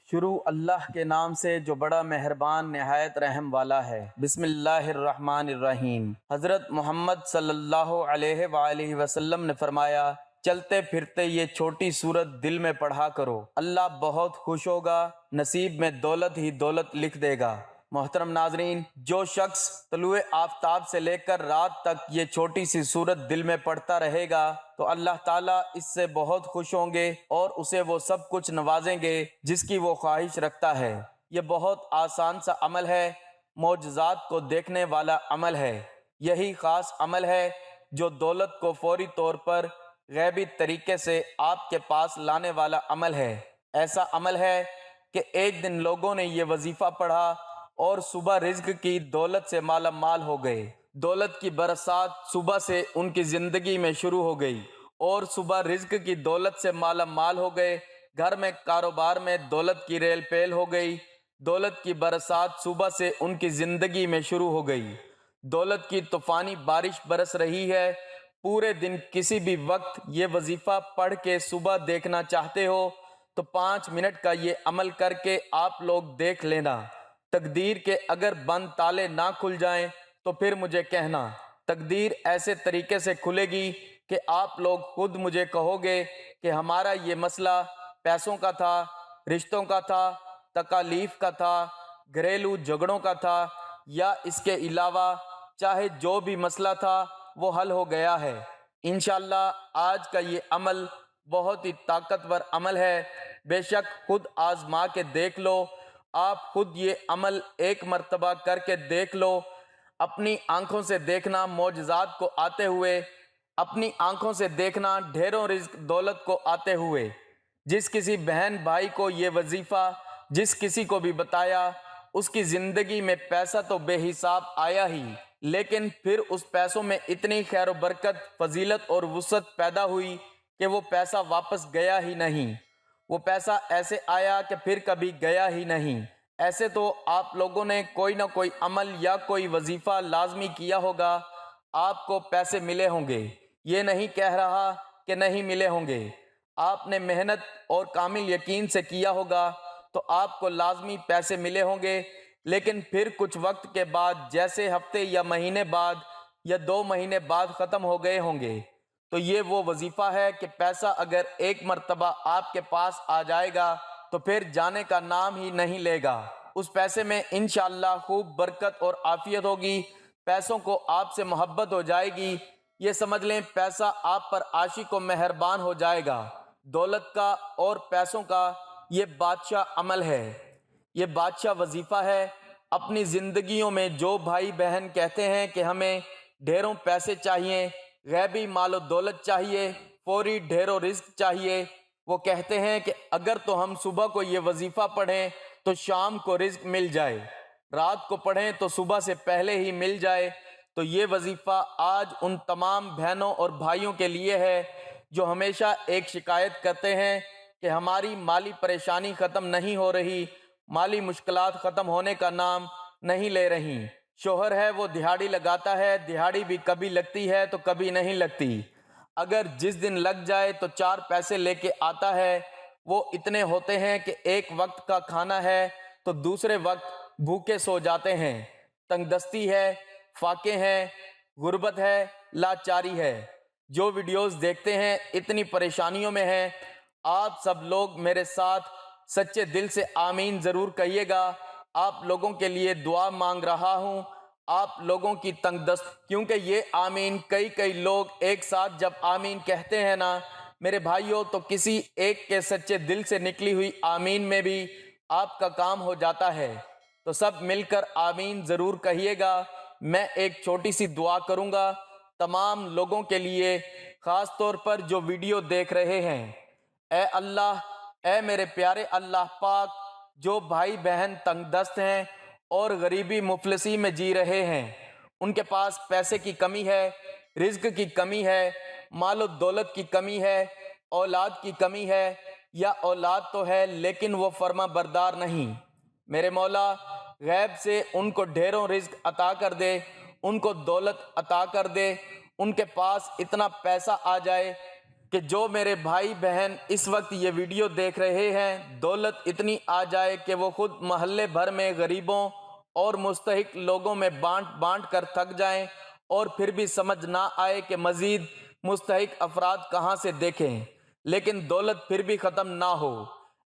شروع اللہ کے نام سے جو بڑا مہربان نہایت رحم والا ہے۔ بسم اللہ الرحمن الرحیم۔ حضرت محمد صلی اللہ علیہ وآلہ وسلم نے فرمایا، چلتے پھرتے یہ چھوٹی سورت دل میں پڑھا کرو، اللہ بہت خوش ہوگا، نصیب میں دولت ہی دولت لکھ دے گا۔ محترم ناظرین، جو شخص طلوع آفتاب سے لے کر رات تک یہ چھوٹی سی سورت دل میں پڑھتا رہے گا تو اللہ تعالیٰ اس سے بہت خوش ہوں گے اور اسے وہ سب کچھ نوازیں گے جس کی وہ خواہش رکھتا ہے۔ یہ بہت آسان سا عمل ہے، معجزات کو دیکھنے والا عمل ہے۔ یہی خاص عمل ہے جو دولت کو فوری طور پر غیبی طریقے سے آپ کے پاس لانے والا عمل ہے۔ ایسا عمل ہے کہ ایک دن لوگوں نے یہ وظیفہ پڑھا اور صبح رزق کی دولت سے مالا مال ہو گئے۔ دولت کی برسات صبح سے ان کی زندگی میں شروع ہو گئی اور صبح رزق کی دولت سے مالا مال ہو گئے۔ گھر میں کاروبار میں دولت کی ریل پیل ہو گئی۔ دولت کی برسات صبح سے ان کی زندگی میں شروع ہو گئی۔ دولت کی طوفانی بارش برس رہی ہے۔ پورے دن کسی بھی وقت یہ وظیفہ پڑھ کے صبح دیکھنا چاہتے ہو تو 5 منٹ کا یہ عمل کر کے آپ لوگ دیکھ لینا۔ تقدیر کے اگر بند تالے نہ کھل جائیں تو پھر مجھے کہنا۔ تقدیر ایسے طریقے سے کھلے گی کہ آپ لوگ خود مجھے کہو گے کہ ہمارا یہ مسئلہ پیسوں کا تھا، رشتوں کا تھا، تکالیف کا تھا، گھریلو جھگڑوں کا تھا، یا اس کے علاوہ چاہے جو بھی مسئلہ تھا وہ حل ہو گیا ہے۔ انشاءاللہ آج کا یہ عمل بہت ہی طاقتور عمل ہے۔ بے شک خود آزما کے دیکھ لو۔ آپ خود یہ عمل ایک مرتبہ کر کے دیکھ لو۔ اپنی آنکھوں سے دیکھنا معجزات کو آتے ہوئے، اپنی آنکھوں سے دیکھنا ڈھیروں رزق دولت کو آتے ہوئے۔ جس کسی بہن بھائی کو یہ وظیفہ جس کسی کو بھی بتایا، اس کی زندگی میں پیسہ تو بے حساب آیا ہی، لیکن پھر اس پیسوں میں اتنی خیر و برکت، فضیلت اور وسعت پیدا ہوئی کہ وہ پیسہ واپس گیا ہی نہیں۔ وہ پیسہ ایسے آیا کہ پھر کبھی گیا ہی نہیں۔ ایسے تو آپ لوگوں نے کوئی نہ کوئی عمل یا کوئی وظیفہ لازمی کیا ہوگا، آپ کو پیسے ملے ہوں گے۔ یہ نہیں کہہ رہا کہ نہیں ملے ہوں گے۔ آپ نے محنت اور کامل یقین سے کیا ہوگا تو آپ کو لازمی پیسے ملے ہوں گے، لیکن پھر کچھ وقت کے بعد، جیسے ہفتے یا مہینے بعد یا 2 مہینے بعد ختم ہو گئے ہوں گے۔ تو یہ وہ وظیفہ ہے کہ پیسہ اگر ایک مرتبہ آپ کے پاس آ جائے گا تو پھر جانے کا نام ہی نہیں لے گا۔ اس پیسے میں انشاءاللہ خوب برکت اور عافیت ہوگی۔ پیسوں کو آپ سے محبت ہو جائے گی۔ یہ سمجھ لیں پیسہ آپ پر عاشق و مہربان ہو جائے گا۔ دولت کا اور پیسوں کا یہ بادشاہ عمل ہے، یہ بادشاہ وظیفہ ہے۔ اپنی زندگیوں میں جو بھائی بہن کہتے ہیں کہ ہمیں ڈھیروں پیسے چاہیے، غیبی مال و دولت چاہیے، فوری ڈھیروں رزق چاہیے، وہ کہتے ہیں کہ اگر تو ہم صبح کو یہ وظیفہ پڑھیں تو شام کو رزق مل جائے، رات کو پڑھیں تو صبح سے پہلے ہی مل جائے۔ تو یہ وظیفہ آج ان تمام بہنوں اور بھائیوں کے لیے ہے جو ہمیشہ ایک شکایت کرتے ہیں کہ ہماری مالی پریشانی ختم نہیں ہو رہی، مالی مشکلات ختم ہونے کا نام نہیں لے رہی۔ شوہر ہے وہ دہاڑی لگاتا ہے، دہاڑی بھی کبھی لگتی ہے تو کبھی نہیں لگتی۔ اگر جس دن لگ جائے تو 4 پیسے لے کے آتا ہے، وہ اتنے ہوتے ہیں کہ ایک وقت کا کھانا ہے تو دوسرے وقت بھوکے سو جاتے ہیں۔ تنگ دستی ہے، فاقے ہیں، غربت ہے، لاچاری ہے۔ جو ویڈیوز دیکھتے ہیں اتنی پریشانیوں میں ہیں۔ آپ سب لوگ میرے ساتھ سچے دل سے آمین ضرور کہیے گا۔ آپ لوگوں کے لیے دعا مانگ رہا ہوں، آپ لوگوں کی تنگ دست، کیونکہ یہ آمین کئی لوگ ایک ساتھ جب آمین کہتے ہیں نا میرے بھائیوں، تو کسی ایک کے سچے دل سے نکلی ہوئی آمین میں بھی آپ کا کام ہو جاتا ہے۔ تو سب مل کر آمین ضرور کہیے گا۔ میں ایک چھوٹی سی دعا کروں گا تمام لوگوں کے لیے، خاص طور پر جو ویڈیو دیکھ رہے ہیں۔ اے اللہ، اے میرے پیارے اللہ پاک، جو بھائی بہن تنگ دست ہیں اور غریبی مفلسی میں جی رہے ہیں، ان کے پاس پیسے کی کمی ہے، رزق کی کمی ہے، مال و دولت کی کمی ہے، اولاد کی کمی ہے، یا اولاد تو ہے لیکن وہ فرما بردار نہیں، میرے مولا غیب سے ان کو ڈھیروں رزق عطا کر دے، ان کو دولت عطا کر دے، ان کے پاس اتنا پیسہ آ جائے کہ جو میرے بھائی بہن اس وقت یہ ویڈیو دیکھ رہے ہیں، دولت اتنی آ جائے کہ وہ خود محلے بھر میں غریبوں اور مستحق لوگوں میں بانٹ بانٹ کر تھک جائیں، اور پھر بھی سمجھ نہ آئے کہ مزید مستحق افراد کہاں سے دیکھیں، لیکن دولت پھر بھی ختم نہ ہو۔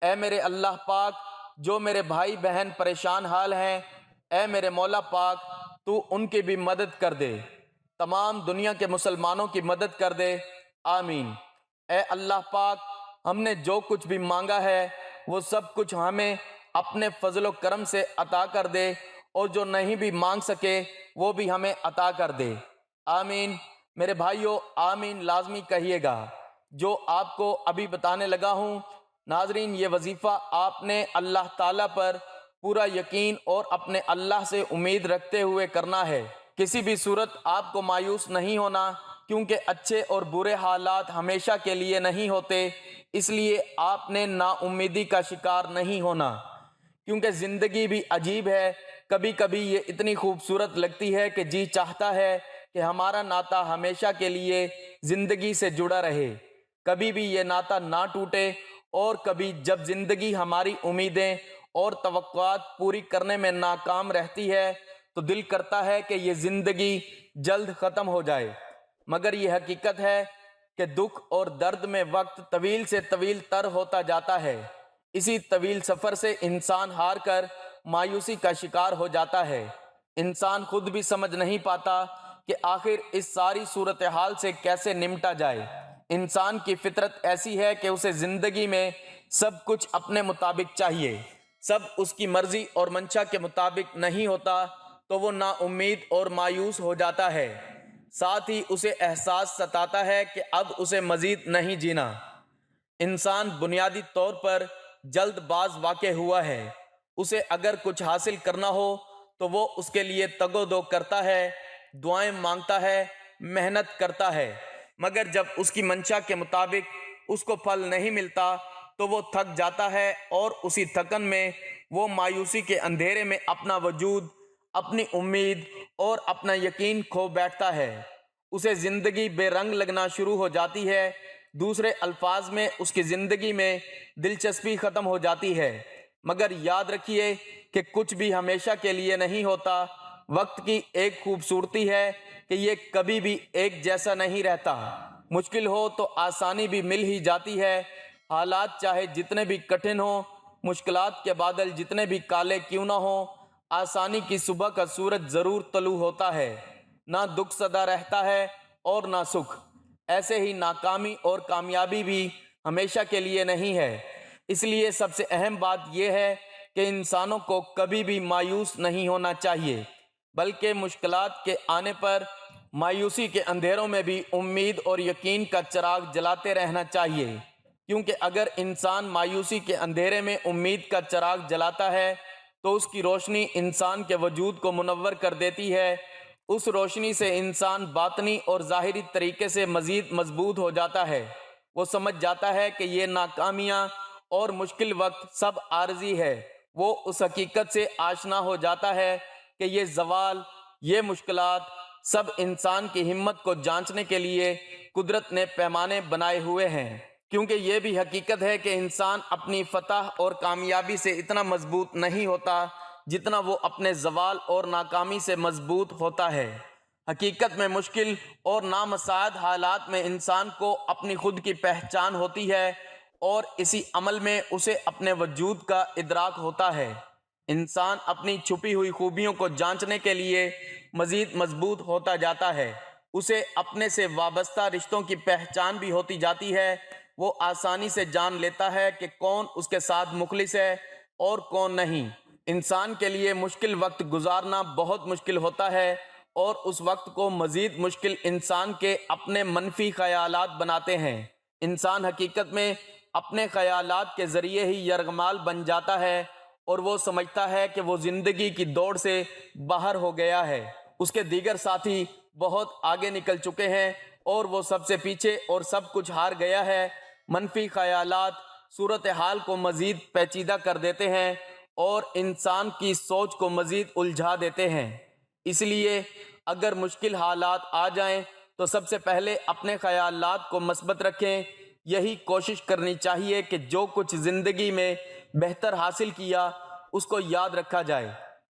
اے میرے اللہ پاک، جو میرے بھائی بہن پریشان حال ہیں، اے میرے مولا پاک، تو ان کی بھی مدد کر دے، تمام دنیا کے مسلمانوں کی مدد کر دے، آمین۔ اے اللہ پاک، ہم نے جو کچھ بھی مانگا ہے وہ سب کچھ ہمیں اپنے فضل و کرم سے عطا کر دے، اور جو نہیں بھی مانگ سکے وہ بھی ہمیں عطا کر دے، آمین۔ میرے بھائیو، آمین لازمی کہیے گا۔ جو آپ کو ابھی بتانے لگا ہوں، ناظرین، یہ وظیفہ آپ نے اللہ تعالیٰ پر پورا یقین اور اپنے اللہ سے امید رکھتے ہوئے کرنا ہے۔ کسی بھی صورت آپ کو مایوس نہیں ہونا، کیونکہ اچھے اور برے حالات ہمیشہ کے لیے نہیں ہوتے، اس لیے آپ نے نا امیدی کا شکار نہیں ہونا، کیونکہ زندگی بھی عجیب ہے۔ کبھی کبھی یہ اتنی خوبصورت لگتی ہے کہ جی چاہتا ہے کہ ہمارا ناطہ ہمیشہ کے لیے زندگی سے جڑا رہے، کبھی بھی یہ ناطہ نہ ٹوٹے، اور کبھی جب زندگی ہماری امیدیں اور توقعات پوری کرنے میں ناکام رہتی ہے تو دل کرتا ہے کہ یہ زندگی جلد ختم ہو جائے، مگر یہ حقیقت ہے کہ دکھ اور درد میں وقت طویل سے طویل تر ہوتا جاتا ہے۔ اسی طویل سفر سے انسان ہار کر مایوسی کا شکار ہو جاتا ہے۔ انسان خود بھی سمجھ نہیں پاتا کہ آخر اس ساری صورتحال سے کیسے نمٹا جائے۔ انسان کی فطرت ایسی ہے کہ اسے زندگی میں سب کچھ اپنے مطابق چاہیے، سب اس کی مرضی اور منشا کے مطابق نہیں ہوتا تو وہ نا امید اور مایوس ہو جاتا ہے، ساتھ ہی اسے احساس ستاتا ہے کہ اب اسے مزید نہیں جینا۔ انسان بنیادی طور پر جلد باز واقع ہوا ہے، اسے اگر کچھ حاصل کرنا ہو تو وہ اس کے لیے تگ و دو کرتا ہے، دعائیں مانگتا ہے، محنت کرتا ہے، مگر جب اس کی منشا کے مطابق اس کو پھل نہیں ملتا تو وہ تھک جاتا ہے، اور اسی تھکن میں وہ مایوسی کے اندھیرے میں اپنا وجود، اپنی امید اور اپنا یقین کھو بیٹھتا ہے۔ اسے زندگی بے رنگ لگنا شروع ہو جاتی ہے، دوسرے الفاظ میں اس کی زندگی میں دلچسپی ختم ہو جاتی ہے۔ مگر یاد رکھیے کہ کچھ بھی ہمیشہ کے لیے نہیں ہوتا۔ وقت کی ایک خوبصورتی ہے کہ یہ کبھی بھی ایک جیسا نہیں رہتا، مشکل ہو تو آسانی بھی مل ہی جاتی ہے۔ حالات چاہے جتنے بھی کٹھن ہوں، مشکلات کے بادل جتنے بھی کالے کیوں نہ ہوں، آسانی کی صبح کا سورج ضرور طلوع ہوتا ہے۔ نہ دکھ سدا رہتا ہے اور نہ سکھ، ایسے ہی ناکامی اور کامیابی بھی ہمیشہ کے لیے نہیں ہے۔ اس لیے سب سے اہم بات یہ ہے کہ انسانوں کو کبھی بھی مایوس نہیں ہونا چاہیے، بلکہ مشکلات کے آنے پر مایوسی کے اندھیروں میں بھی امید اور یقین کا چراغ جلاتے رہنا چاہیے، کیونکہ اگر انسان مایوسی کے اندھیرے میں امید کا چراغ جلاتا ہے تو اس کی روشنی انسان کے وجود کو منور کر دیتی ہے۔ اس روشنی سے انسان باطنی اور ظاہری طریقے سے مزید مضبوط ہو جاتا ہے۔ وہ سمجھ جاتا ہے کہ یہ ناکامیاں اور مشکل وقت سب عارضی ہے۔ وہ اس حقیقت سے آشنا ہو جاتا ہے کہ یہ زوال، یہ مشکلات سب انسان کی ہمت کو جانچنے کے لیے قدرت نے پیمانے بنائے ہوئے ہیں، کیونکہ یہ بھی حقیقت ہے کہ انسان اپنی فتح اور کامیابی سے اتنا مضبوط نہیں ہوتا جتنا وہ اپنے زوال اور ناکامی سے مضبوط ہوتا ہے۔ حقیقت میں مشکل اور نامساعد حالات میں انسان کو اپنی خود کی پہچان ہوتی ہے، اور اسی عمل میں اسے اپنے وجود کا ادراک ہوتا ہے۔ انسان اپنی چھپی ہوئی خوبیوں کو جانچنے کے لیے مزید مضبوط ہوتا جاتا ہے، اسے اپنے سے وابستہ رشتوں کی پہچان بھی ہوتی جاتی ہے۔ وہ آسانی سے جان لیتا ہے کہ کون اس کے ساتھ مخلص ہے اور کون نہیں۔ انسان کے لیے مشکل وقت گزارنا بہت مشکل ہوتا ہے، اور اس وقت کو مزید مشکل انسان کے اپنے منفی خیالات بناتے ہیں۔ انسان حقیقت میں اپنے خیالات کے ذریعے ہی یرغمال بن جاتا ہے، اور وہ سمجھتا ہے کہ وہ زندگی کی دوڑ سے باہر ہو گیا ہے، اس کے دیگر ساتھی بہت آگے نکل چکے ہیں اور وہ سب سے پیچھے اور سب کچھ ہار گیا ہے۔ منفی خیالات صورتحال کو مزید پیچیدہ کر دیتے ہیں اور انسان کی سوچ کو مزید الجھا دیتے ہیں۔ اس لیے اگر مشکل حالات آ جائیں تو سب سے پہلے اپنے خیالات کو مثبت رکھیں۔ یہی کوشش کرنی چاہیے کہ جو کچھ زندگی میں بہتر حاصل کیا اس کو یاد رکھا جائے،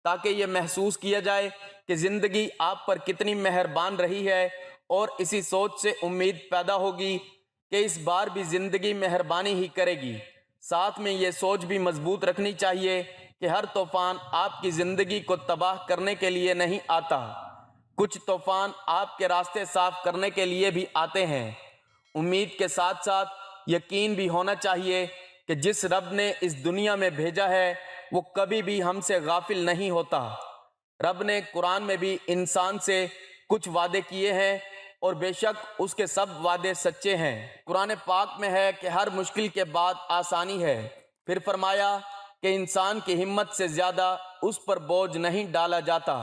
تاکہ یہ محسوس کیا جائے کہ زندگی آپ پر کتنی مہربان رہی ہے، اور اسی سوچ سے امید پیدا ہوگی کہ اس بار بھی زندگی مہربانی ہی کرے گی۔ ساتھ میں یہ سوچ بھی مضبوط رکھنی چاہیے کہ ہر طوفان آپ کی زندگی کو تباہ کرنے کے لیے نہیں آتا، کچھ طوفان آپ کے راستے صاف کرنے کے لیے بھی آتے ہیں۔ امید کے ساتھ ساتھ یقین بھی ہونا چاہیے کہ جس رب نے اس دنیا میں بھیجا ہے وہ کبھی بھی ہم سے غافل نہیں ہوتا۔ رب نے قرآن میں بھی انسان سے کچھ وعدے کیے ہیں، اور بے شک اس کے سب وعدے سچے ہیں۔ قرآن پاک میں ہے کہ ہر مشکل کے بعد آسانی ہے۔ پھر فرمایا کہ انسان کی ہمت سے زیادہ اس پر بوجھ نہیں ڈالا جاتا۔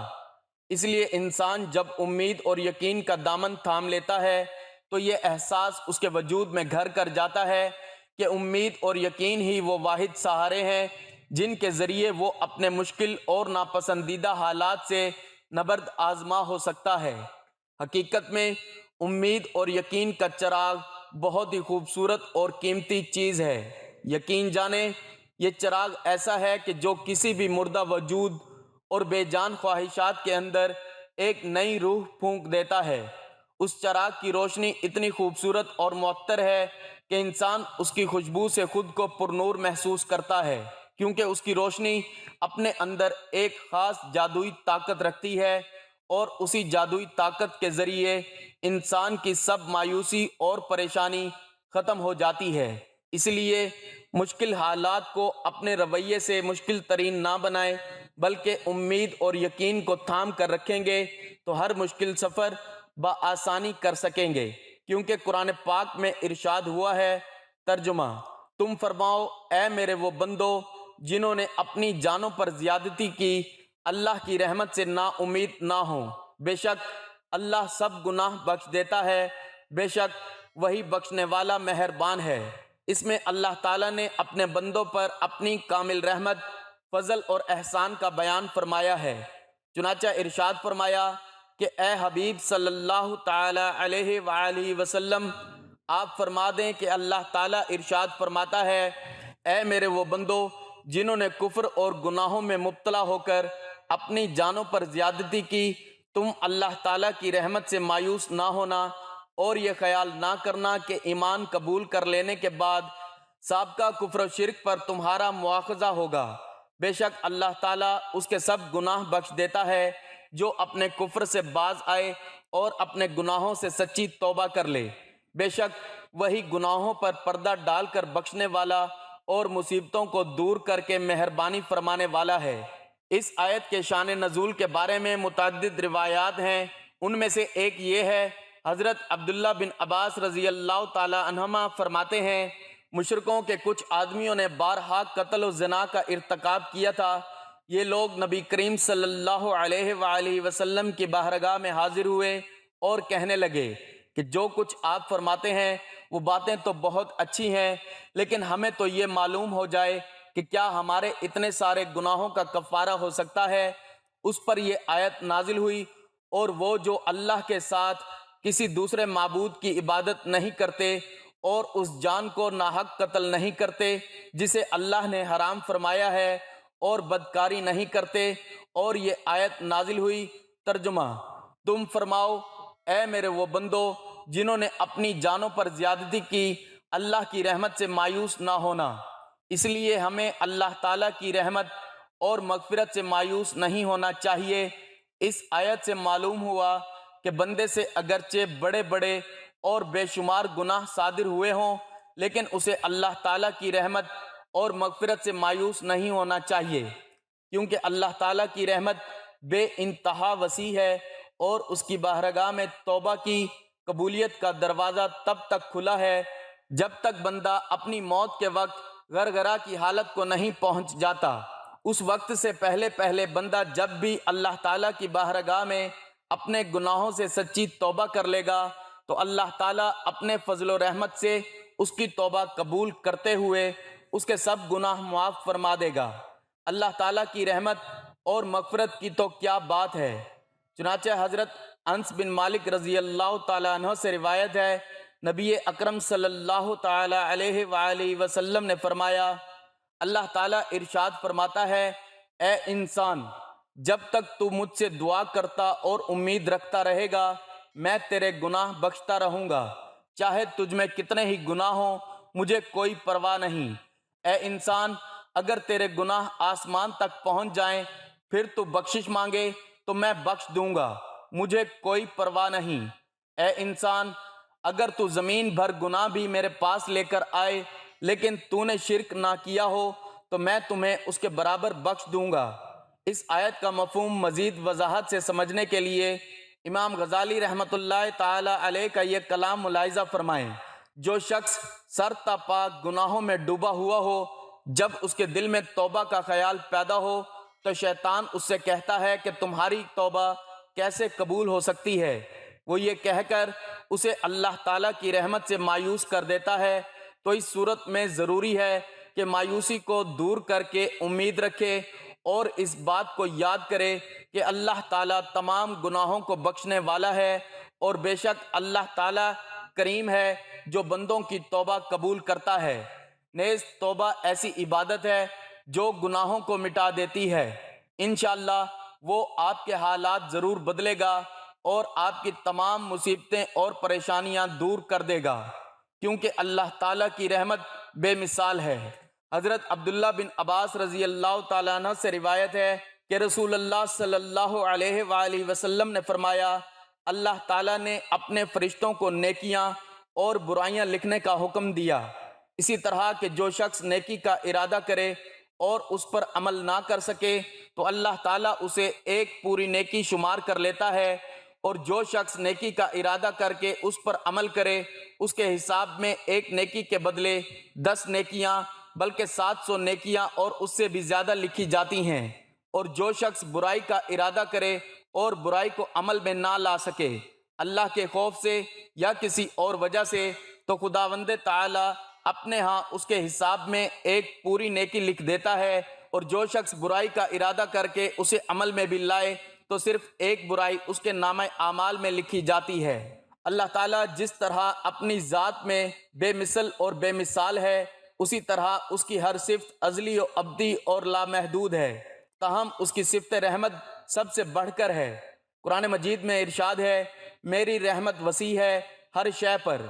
اس لیے انسان جب امید اور یقین کا دامن تھام لیتا ہے تو یہ احساس اس کے وجود میں گھر کر جاتا ہے کہ امید اور یقین ہی وہ واحد سہارے ہیں جن کے ذریعے وہ اپنے مشکل اور ناپسندیدہ حالات سے نبرد آزما ہو سکتا ہے۔ حقیقت میں امید اور یقین کا چراغ بہت ہی خوبصورت اور قیمتی چیز ہے۔ یقین جانیں یہ چراغ ایسا ہے کہ جو کسی بھی مردہ وجود اور بے جان خواہشات کے اندر ایک نئی روح پھونک دیتا ہے۔ اس چراغ کی روشنی اتنی خوبصورت اور معطر ہے کہ انسان اس کی خوشبو سے خود کو پرنور محسوس کرتا ہے، کیونکہ اس کی روشنی اپنے اندر ایک خاص جادوئی طاقت رکھتی ہے، اور اسی جادوئی طاقت کے ذریعے انسان کی سب مایوسی اور پریشانی ختم ہو جاتی ہے۔ اس لیے مشکل حالات کو اپنے رویے سے مشکل ترین نہ بنائیں، بلکہ امید اور یقین کو تھام کر رکھیں گے تو ہر مشکل سفر بآسانی کر سکیں گے، کیونکہ قرآن پاک میں ارشاد ہوا ہے۔ ترجمہ: تم فرماؤ اے میرے وہ بندو جنہوں نے اپنی جانوں پر زیادتی کی، اللہ کی رحمت سے نا امید نہ ہوں، بے شک اللہ سب گناہ بخش دیتا ہے، بے شک وہی بخشنے والا مہربان ہے۔ اس میں اللہ تعالیٰ نے اپنے بندوں پر اپنی کامل رحمت، فضل اور احسان کا بیان فرمایا ہے۔ چنانچہ ارشاد فرمایا کہ اے حبیب صلی اللہ تعالی علیہ وآلہ وسلم، آپ فرما دیں کہ اللہ تعالیٰ ارشاد فرماتا ہے، اے میرے وہ بندو جنہوں نے کفر اور گناہوں میں مبتلا ہو کر اپنی جانوں پر زیادتی کی، تم اللہ تعالیٰ کی رحمت سے مایوس نہ ہونا، اور یہ خیال نہ کرنا کہ ایمان قبول کر لینے کے بعد سابقہ کفر و شرک پر تمہارا مواخذہ ہوگا۔ بے شک اللہ تعالیٰ اس کے سب گناہ بخش دیتا ہے جو اپنے کفر سے باز آئے اور اپنے گناہوں سے سچی توبہ کر لے۔ بے شک وہی گناہوں پر پردہ ڈال کر بخشنے والا اور مصیبتوں کو دور کر کے مہربانی فرمانے والا ہے۔ اس آیت کے شان نزول کے بارے میں متعدد روایات ہیں۔ ان میں سے ایک یہ ہے، حضرت عبداللہ بن عباس رضی اللہ تعالی عنہما فرماتے ہیں، مشرکوں کے کچھ آدمیوں نے بارہا قتل و زنا کا ارتکاب کیا تھا۔ یہ لوگ نبی کریم صلی اللہ علیہ وآلہ وسلم کی بارگاہ میں حاضر ہوئے اور کہنے لگے کہ جو کچھ آپ فرماتے ہیں وہ باتیں تو بہت اچھی ہیں، لیکن ہمیں تو یہ معلوم ہو جائے کہ کیا ہمارے اتنے سارے گناہوں کا کفارہ ہو سکتا ہے۔ اس پر یہ آیت نازل ہوئی، اور وہ جو اللہ کے ساتھ کسی دوسرے معبود کی عبادت نہیں کرتے اور اس جان کو ناحق قتل نہیں کرتے جسے اللہ نے حرام فرمایا ہے، اور بدکاری نہیں کرتے، اور یہ آیت نازل ہوئی۔ ترجمہ: تم فرماؤ اے میرے وہ بندو جنہوں نے اپنی جانوں پر زیادتی کی، اللہ کی رحمت سے مایوس نہ ہونا۔ اس لیے ہمیں اللہ تعالیٰ کی رحمت اور مغفرت سے مایوس نہیں ہونا چاہیے۔ اس آیت سے معلوم ہوا کہ بندے سے اگرچہ بڑے بڑے اور بے شمار گناہ صادر ہوئے ہوں، لیکن اسے اللہ تعالیٰ کی رحمت اور مغفرت سے مایوس نہیں ہونا چاہیے، کیونکہ اللہ تعالیٰ کی رحمت بے انتہا وسیع ہے، اور اس کی بارگاہ میں توبہ کی قبولیت کا دروازہ تب تک کھلا ہے جب تک بندہ اپنی موت کے وقت غرغرہ کی حالت کو نہیں پہنچ جاتا۔ اس وقت سے پہلے پہلے بندہ جب بھی اللہ تعالیٰ کی بارگاہ میں اپنے گناہوں سے سچی توبہ کر لے گا تو اللہ تعالیٰ اپنے فضل و رحمت سے اس کی توبہ قبول کرتے ہوئے اس کے سب گناہ معاف فرما دے گا۔ اللہ تعالیٰ کی رحمت اور مغفرت کی تو کیا بات ہے۔ چنانچہ حضرت انس بن مالک رضی اللہ تعالیٰ عنہ سے روایت ہے، نبی اکرم صلی اللہ تعالیٰ علیہ وآلہ وسلم نے فرمایا، اللہ تعالیٰ ارشاد فرماتا ہے، اے انسان، جب تک تو مجھ سے دعا کرتا اور امید رکھتا رہے گا میں تیرے گناہ بخشتا رہوں گا، چاہے تجھ میں کتنے ہی گناہ ہوں مجھے کوئی پرواہ نہیں۔ اے انسان، اگر تیرے گناہ آسمان تک پہنچ جائیں پھر تو بخشش مانگے تو میں بخش دوں گا، مجھے کوئی پرواہ نہیں۔ اے انسان، اگر تو زمین بھر گناہ بھی میرے پاس لے کر آئے لیکن تو نے شرک نہ کیا ہو تو میں تمہیں اس کے برابر بخش دوں گا۔ اس آیت کا مفہوم مزید وضاحت سے سمجھنے کے لیے امام غزالی رحمۃ اللہ تعالی علیہ کا یہ کلام ملاحظہ فرمائیں، جو شخص سر تا پا گناہوں میں ڈوبا ہوا ہو، جب اس کے دل میں توبہ کا خیال پیدا ہو تو شیطان اس سے کہتا ہے کہ تمہاری توبہ کیسے قبول ہو سکتی ہے؟ وہ یہ کہہ کر اسے اللہ تعالیٰ کی رحمت سے مایوس کر دیتا ہے۔ تو اس صورت میں ضروری ہے کہ مایوسی کو دور کر کے امید رکھے اور اس بات کو یاد کرے کہ اللہ تعالیٰ تمام گناہوں کو بخشنے والا ہے، اور بے شک اللہ تعالیٰ کریم ہے جو بندوں کی توبہ قبول کرتا ہے۔ نیز توبہ ایسی عبادت ہے جو گناہوں کو مٹا دیتی ہے۔ انشاءاللہ وہ آپ کے حالات ضرور بدلے گا اور آپ کی تمام مصیبتیں اور پریشانیاں دور کر دے گا، کیونکہ اللہ تعالیٰ کی رحمت بے مثال ہے۔ حضرت عبداللہ بن عباس رضی اللہ تعالیٰ عنہ سے روایت ہے کہ رسول اللہ صلی اللہ علیہ وآلہ وسلم نے فرمایا، اللہ تعالیٰ نے اپنے فرشتوں کو نیکیاں اور برائیاں لکھنے کا حکم دیا، اسی طرح کہ جو شخص نیکی کا ارادہ کرے اور اس پر عمل نہ کر سکے تو اللہ تعالیٰ اسے ایک پوری نیکی شمار کر لیتا ہے، اور جو شخص نیکی کا ارادہ کر کے اس پر عمل کرے اس کے حساب میں ایک نیکی کے بدلے 10 نیکیاں بلکہ 700 نیکیاں اور اس سے بھی زیادہ لکھی جاتی ہیں۔ اور جو شخص برائی کا ارادہ کرے اور برائی کو عمل میں نہ لا سکے اللہ کے خوف سے یا کسی اور وجہ سے، تو خداوند تعالی اپنے ہاں اس کے حساب میں ایک پوری نیکی لکھ دیتا ہے، اور جو شخص برائی کا ارادہ کر کے اسے عمل میں بھی لائے تو صرف ایک برائی اس کے نامہ اعمال میں لکھی جاتی ہے۔ اللہ تعالیٰ جس طرح اپنی ذات میں بے مثل اور بے مثال ہے، اسی طرح اس کی ہر صفت ازلی و ابدی اور لامحدود ہے، تاہم اس کی صفت رحمت سب سے بڑھ کر ہے۔ قرآن مجید میں ارشاد ہے، میری رحمت وسیع ہے ہر شے پر۔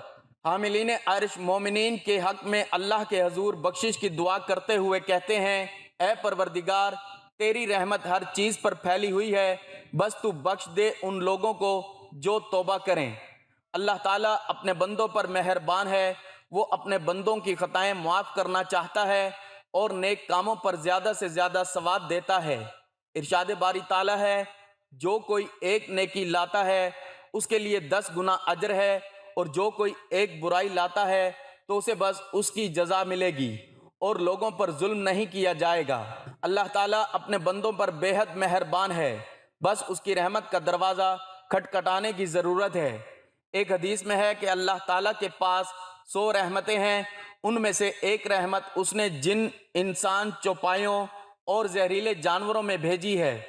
حاملین عرش مومنین کے حق میں اللہ کے حضور بخشش کی دعا کرتے ہوئے کہتے ہیں، اے پروردگار، تیری رحمت ہر چیز پر پھیلی ہوئی ہے، بس تو بخش دے ان لوگوں کو جو توبہ کریں۔ اللہ تعالیٰ اپنے بندوں پر مہربان ہے، وہ اپنے بندوں کی خطائیں معاف کرنا چاہتا ہے اور نیک کاموں پر زیادہ سے زیادہ ثواب دیتا ہے۔ ارشاد باری تعالیٰ ہے، جو کوئی ایک نیکی لاتا ہے اس کے لیے 10 گنا اجر ہے، اور جو کوئی ایک برائی لاتا ہے تو اسے بس اس کی جزا ملے گی، اور لوگوں پر ظلم نہیں کیا جائے گا۔ اللہ تعالیٰ اپنے بندوں پر بے حد مہربان ہے، بس اس کی رحمت کا دروازہ کھٹکھٹانے کی ضرورت ہے۔ ایک حدیث میں ہے کہ اللہ تعالیٰ کے پاس 100 رحمتیں ہیں، ان میں سے ایک رحمت اس نے جن، انسان، چوپایوں اور زہریلے جانوروں میں بھیجی ہے۔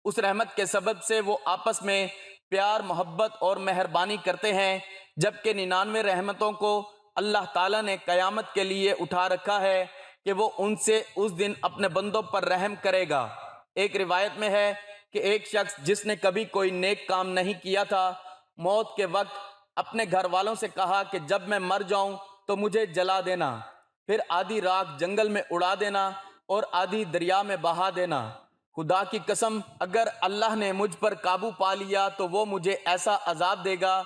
اس رحمت کے سبب سے وہ آپس میں پیار، محبت اور مہربانی کرتے ہیں، جبکہ 99 رحمتوں کو اللہ تعالیٰ نے قیامت کے لیے اٹھا رکھا ہے کہ وہ ان سے اس دن اپنے بندوں پر رحم کرے گا۔ ایک روایت میں ہے کہ ایک شخص جس نے کبھی کوئی نیک کام نہیں کیا تھا، موت کے وقت اپنے گھر والوں سے کہا کہ جب میں مر جاؤں تو مجھے جلا دینا، پھر آدھی راکھ جنگل میں اڑا دینا اور آدھی دریا میں بہا دینا۔ خدا کی قسم، اگر اللہ نے مجھ پر قابو پا لیا تو وہ مجھے ایسا عذاب دے گا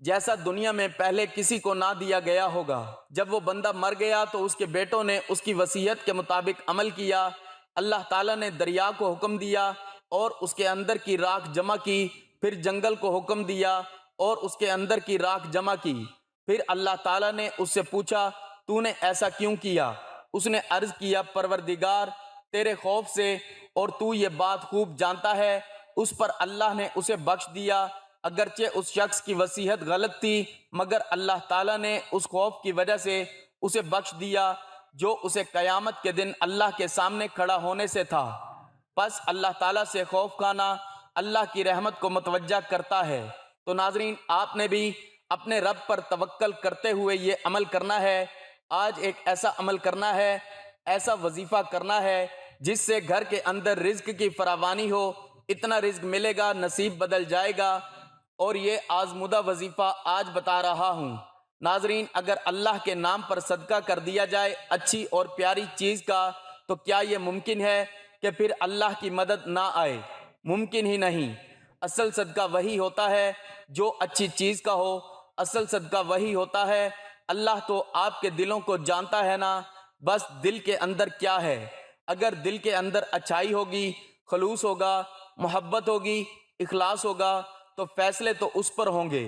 جیسا دنیا میں پہلے کسی کو نہ دیا گیا ہوگا۔ جب وہ بندہ مر گیا تو اس کے بیٹوں نے اس کی وصیت کے مطابق عمل کیا۔ اللہ تعالیٰ نے دریا کو حکم دیا اور اس کے اندر کی راکھ جمع کی، پھر جنگل کو حکم دیا اور اس کے اندر کی راکھ جمع کی۔ پھر اللہ تعالیٰ نے اس سے پوچھا، تو نے ایسا کیوں کیا؟ اس نے عرض کیا، پروردگار، تیرے خوف سے، اور تو یہ بات خوب جانتا ہے۔ اس پر اللہ نے اسے بخش دیا، اگرچہ اس شخص کی وصیت غلط تھی، مگر اللہ تعالیٰ نے اس خوف کی وجہ سے اسے بخش دیا جو اسے قیامت کے دن اللہ کے سامنے کھڑا ہونے سے تھا۔ پس اللہ تعالیٰ سے خوف کھانا اللہ کی رحمت کو متوجہ کرتا ہے۔ تو ناظرین، آپ نے بھی اپنے رب پر توکل کرتے ہوئے یہ عمل کرنا ہے۔ آج ایک ایسا عمل کرنا ہے، ایسا وظیفہ کرنا ہے جس سے گھر کے اندر رزق کی فراوانی ہو، اتنا رزق ملے گا، نصیب بدل جائے گا۔ اور یہ آزمودہ وظیفہ آج بتا رہا ہوں۔ ناظرین، اگر اللہ کے نام پر صدقہ کر دیا جائے اچھی اور پیاری چیز کا، تو کیا یہ ممکن ہے کہ پھر اللہ کی مدد نہ آئے؟ ممکن ہی نہیں۔ اصل صدقہ وہی ہوتا ہے جو اچھی چیز کا ہو، اصل صدقہ وہی ہوتا ہے۔ اللہ تو آپ کے دلوں کو جانتا ہے نا، بس دل کے اندر کیا ہے۔ اگر دل کے اندر اچھائی ہوگی، خلوص ہوگا، محبت ہوگی، اخلاص ہوگا، تو فیصلے تو اس پر ہوں گے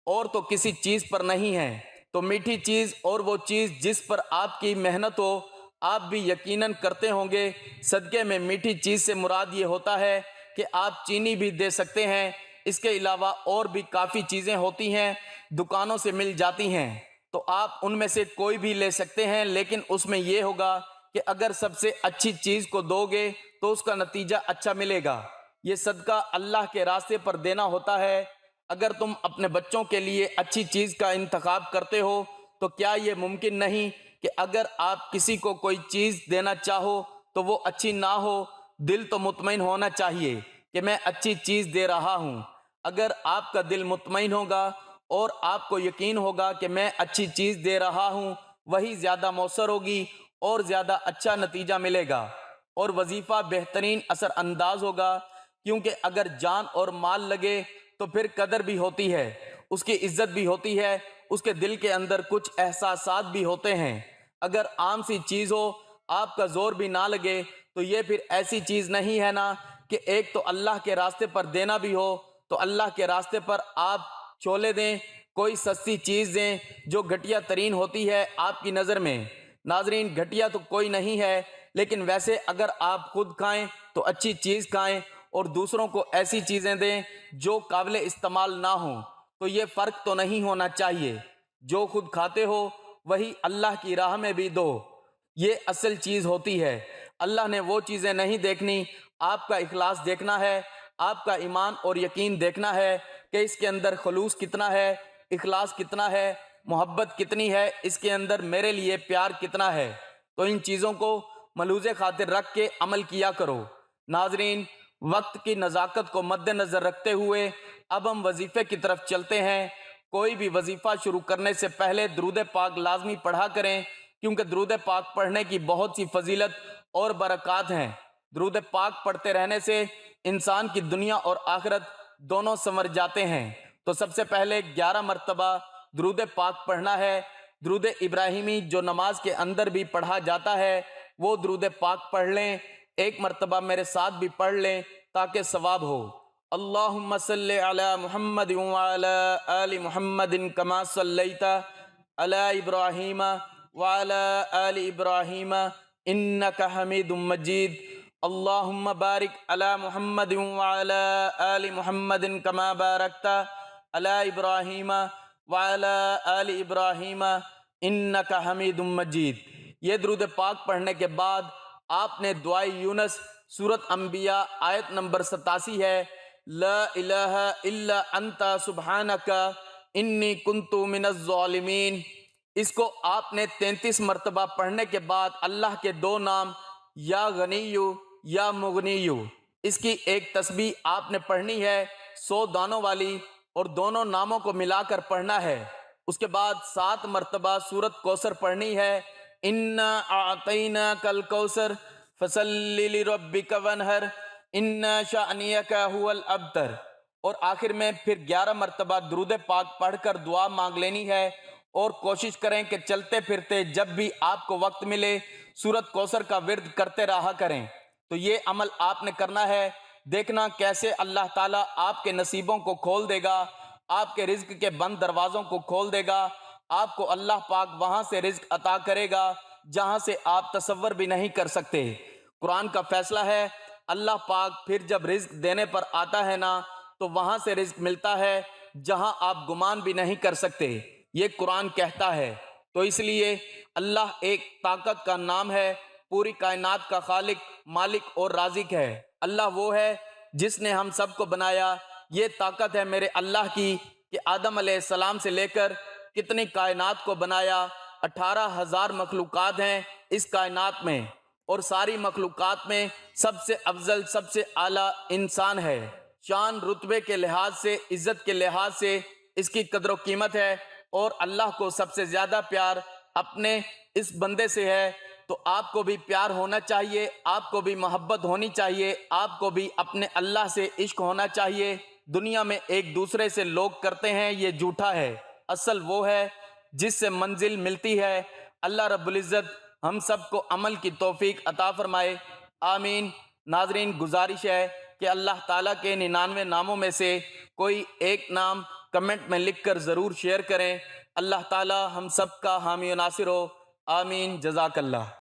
اور تو کسی چیز پر نہیں ہے۔ تو میٹھی چیز اور وہ چیز جس پر آپ کی محنت ہو، آپ بھی یقیناً کرتے ہوں گے۔ صدقے میں میٹھی چیز سے مراد یہ ہوتا ہے کہ آپ چینی بھی دے سکتے ہیں، اس کے علاوہ اور بھی کافی چیزیں ہوتی ہیں، دکانوں سے مل جاتی ہیں، تو آپ ان میں سے کوئی بھی لے سکتے ہیں، لیکن اس میں یہ ہوگا کہ اگر سب سے اچھی چیز کو دو گے تو اس کا نتیجہ اچھا ملے گا۔ یہ صدقہ اللہ کے راستے پر دینا ہوتا ہے۔ اگر تم اپنے بچوں کے لیے اچھی چیز کا انتخاب کرتے ہو، تو کیا یہ ممکن نہیں کہ اگر آپ کسی کو کوئی چیز دینا چاہو تو وہ اچھی نہ ہو؟ دل تو مطمئن ہونا چاہیے کہ میں اچھی چیز دے رہا ہوں۔ اگر آپ کا دل مطمئن ہوگا اور آپ کو یقین ہوگا کہ میں اچھی چیز دے رہا ہوں، وہی زیادہ مؤثر ہوگی اور زیادہ اچھا نتیجہ ملے گا، اور وظیفہ بہترین اثر انداز ہوگا۔ کیونکہ اگر جان اور مال لگے تو پھر قدر بھی ہوتی ہے، اس کی عزت بھی ہوتی ہے، اس کے دل کے اندر کچھ احساسات بھی ہوتے ہیں۔ اگر عام سی چیز ہو، آپ کا زور بھی نہ لگے، تو یہ پھر ایسی چیز نہیں ہے نا کہ ایک تو اللہ کے راستے پر دینا بھی ہو، تو اللہ کے راستے پر آپ چھولے دیں، کوئی سستی چیز دیں جو گھٹیا ترین ہوتی ہے آپ کی نظر میں۔ ناظرین، گھٹیا تو کوئی نہیں ہے، لیکن ویسے اگر آپ خود کھائیں تو اچھی چیز کھائیں اور دوسروں کو ایسی چیزیں دیں جو قابل استعمال نہ ہوں، تو یہ فرق تو نہیں ہونا چاہیے۔ جو خود کھاتے ہو وہی اللہ کی راہ میں بھی دو، یہ اصل چیز ہوتی ہے۔ اللہ نے وہ چیزیں نہیں دیکھنی، آپ کا اخلاص دیکھنا ہے، آپ کا ایمان اور یقین دیکھنا ہے کہ اس کے اندر خلوص کتنا ہے، اخلاص کتنا ہے، محبت کتنی ہے، اس کے اندر میرے لیے پیار کتنا ہے۔ تو ان چیزوں کو ملحوظ خاطر رکھ کے عمل کیا کرو۔ ناظرین، وقت کی نزاکت کو مد نظر رکھتے ہوئے اب ہم وظیفے کی طرف چلتے ہیں۔ کوئی بھی وظیفہ شروع کرنے سے پہلے درود پاک لازمی پڑھا کریں، کیونکہ درود پاک پڑھنے کی بہت سی فضیلت اور برکات ہیں۔ درود پاک پڑھتے رہنے سے انسان کی دنیا اور آخرت دونوں سنور جاتے ہیں۔ تو سب سے پہلے 11 مرتبہ درود پاک پڑھنا ہے۔ درود ابراہیمی جو نماز کے اندر بھی پڑھا جاتا ہے، وہ درود پاک پڑھ لیں۔ ایک مرتبہ میرے ساتھ بھی پڑھ لیں تاکہ ثواب ہو۔ اللہم صلی علی محمد وعلی آل محمد کما صلیت علی ابراہیم وعلی آل ابراہیم انک حمید مجید۔ اللہم بارک علی محمد وعلی آل محمد کما بارکت علی ابراہیم وعلی آل ابراہیم انک حمید مجید۔ یہ درود پاک پڑھنے کے بعد آپ نے دعائے یونس سورۃ انبیاء آیت نمبر 87 ہے، لا الہ الا انت سبحانک انی کنت من الظالمین، اس کو آپ نے 33 مرتبہ پڑھنے کے بعد اللہ کے 2 نام یا غنیو یا مغنیو، اس کی ایک تسبیح آپ نے پڑھنی ہے 100 دانوں والی، اور دونوں ناموں کو ملا کر پڑھنا ہے۔ اس کے بعد 7 مرتبہ سورۃ کوثر پڑھنی ہے، انا اعطیناک الکوثر فصلی لربک وانحر ان شانئک ھو الابتر، اور آخر میں پھر 11 مرتبہ درود پاک پڑھ کر دعا مانگ لینی ہے، اور کوشش کریں کہ چلتے پھرتے جب بھی آپ کو وقت ملے سورۃ کوثر کا ورد کرتے رہا کریں۔ تو یہ عمل آپ نے کرنا ہے، دیکھنا کیسے اللہ تعالیٰ آپ کے نصیبوں کو کھول دے گا، آپ کے رزق کے بند دروازوں کو کھول دے گا۔ آپ کو اللہ پاک وہاں سے رزق عطا کرے گا جہاں سے آپ تصور بھی نہیں کر سکتے۔ قرآن کا فیصلہ ہے، اللہ پاک پھر جب رزق دینے پر آتا ہے نا، تو وہاں سے رزق ملتا ہے جہاں آپ گمان بھی نہیں کر سکتے، یہ قرآن کہتا ہے۔ تو اس لیے اللہ ایک طاقت کا نام ہے، پوری کائنات کا خالق، مالک اور رازق ہے۔ اللہ وہ ہے جس نے ہم سب کو بنایا۔ یہ طاقت ہے میرے اللہ کی کہ آدم علیہ السلام سے لے کر کتنی کائنات کو بنایا۔ 18,000 مخلوقات ہیں اس کائنات میں، اور ساری مخلوقات میں سب سے افضل، سب سے اعلیٰ انسان ہے۔ شان رتبے کے لحاظ سے، عزت کے لحاظ سے اس کی قدر و قیمت ہے، اور اللہ کو سب سے زیادہ پیار اپنے اس بندے سے ہے۔ تو آپ کو بھی پیار ہونا چاہیے، آپ کو بھی محبت ہونی چاہیے، آپ کو بھی اپنے اللہ سے عشق ہونا چاہیے۔ دنیا میں ایک دوسرے سے لوگ کرتے ہیں، یہ جھوٹا ہے۔ اصل وہ ہے جس سے منزل ملتی ہے۔ اللہ رب العزت ہم سب کو عمل کی توفیق عطا فرمائے، آمین۔ ناظرین، گزارش ہے کہ اللہ تعالیٰ کے 99 ناموں میں سے کوئی ایک نام کمنٹ میں لکھ کر ضرور شیئر کریں۔ اللہ تعالیٰ ہم سب کا حامی و ناصر ہو، آمین۔ جزاک اللہ۔